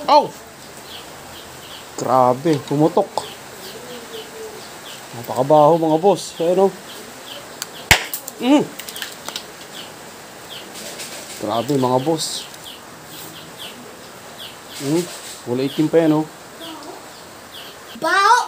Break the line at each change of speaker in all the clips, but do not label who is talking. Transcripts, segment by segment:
Ow! Grabe, pumutok. Napakabaho mga boss. Ayan o. Grabe mga boss. Wala itim pa yan o.
Bao!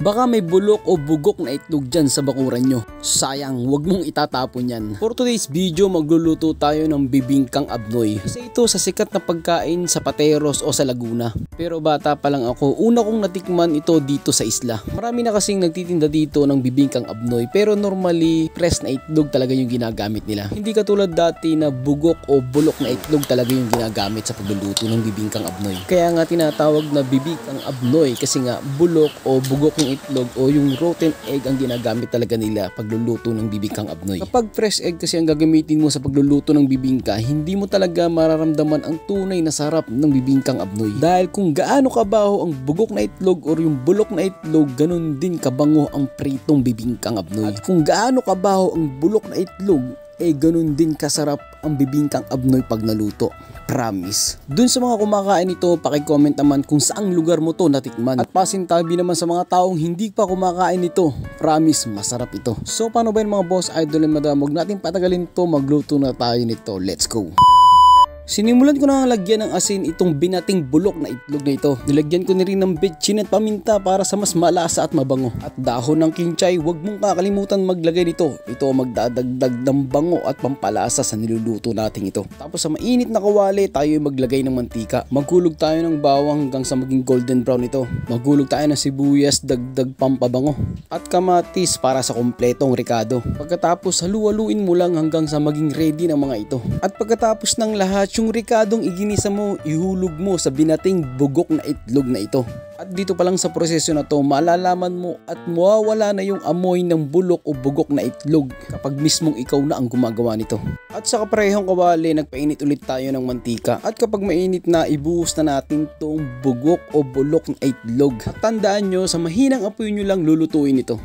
Baka may bulok o bugok na itlog dyan sa bakuran nyo. Sayang, wag mong itatapon yan. For today's video, magluluto tayo ng bibingkang abnoy. Isa ito sa sikat na pagkain sa Pateros o sa Laguna. Pero bata pa lang ako, una kong natikman ito dito sa isla. Marami na kasing nagtitinda dito ng bibingkang abnoy, pero normally, fresh na itlog talaga yung ginagamit nila. Hindi katulad dati na bugok o bulok na itlog talaga yung ginagamit sa pagluluto ng bibingkang abnoy. Kaya nga tinatawag na bibingkang abnoy kasi nga bulok o bugok ng itlog o yung rotten egg ang ginagamit talaga nila pagluluto ng bibingkang abnoy. Kapag fresh egg kasi ang gagamitin mo sa pagluluto ng bibingka, hindi mo talaga mararamdaman ang tunay na sarap ng bibingkang abnoy. Dahil kung gaano kabaho ang bugok na itlog o yung bulok na itlog, ganun din kabango ang pritong bibingkang abnoy. At kung gaano kabaho ang bulok na itlog, ganun din kasarap ang bibingkang abnoy pag naluto. Promise. Dun sa mga kumakain ito, paki-comment naman kung saang lugar mo to natikman. At pasintabi naman sa mga taong hindi pa kumakain nito. Promise, masarap ito. So paano ba yung mga boss, idol and madam? Huwag natin patagalin to, magluto na tayo nito. Let's go! Sinimulan ko na lagyan ng asin itong binating bulok na itlog na ito. Nilagyan ko na rin ng bitchin at paminta para sa mas malasa at mabango. At dahon ng kinchay, huwag mong kakalimutan maglagay nito. Ito magdadagdag ng bango at pampalasa sa niluluto natin ito. Tapos sa mainit na kawali, tayo maglagay ng mantika. Maghulog tayo ng bawang hanggang sa maging golden brown ito. Maghulog tayo ng sibuyas, dagdag pampabango. At kamatis para sa kompletong ricado. Pagkatapos halu-haluin mo lang hanggang sa maging ready ng mga ito. At pagkatapos ng lahat, yung ricadong iginisa mo, ihulog mo sa binating bugok na itlog na ito. At dito pa lang sa proseso na to, malalaman mo at mawawala na yung amoy ng bulok o bugok na itlog kapag mismong ikaw na ang gumagawa nito. At sa kaparehong kawali, nagpainit ulit tayo ng mantika. At kapag mainit na, ibuhos na natin tong bugok o bulok na itlog. At tandaan nyo, sa mahinang apoy nyo lang lulutuin ito.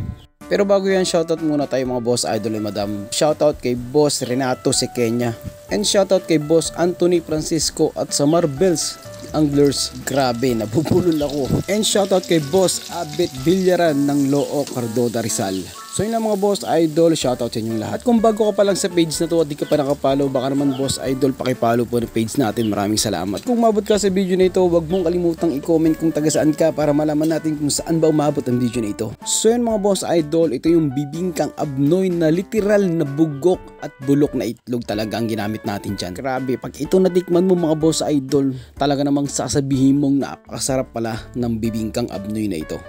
Pero bago yan, shoutout muna tayo mga boss, idol and madam. Shoutout kay boss Renato Sequeña. And shoutout kay boss Anthony Francisco at sa Marvels Anglers. Grabe, nabubulol ako. And shoutout kay boss Abet Villaran ng Loo Cardoda Rizal. So yun lang mga boss idol, shoutout sa inyong lahat. At kung bago ka pa lang sa page na to at di ka pa nakapollow, baka naman boss idol pakipollow po ng page natin. Maraming salamat. Kung umabot ka sa video na ito, huwag mong kalimutang i-comment kung taga saan ka para malaman natin kung saan ba umabot ang video na ito. So yun mga boss idol, ito yung bibingkang abnoy na literal na bugok at bulok na itlog talaga ang ginamit natin dyan. Grabe, pag ito natikman mo mga boss idol, talaga namang sasabihin mong napakasarap pala ng bibingkang abnoy na ito.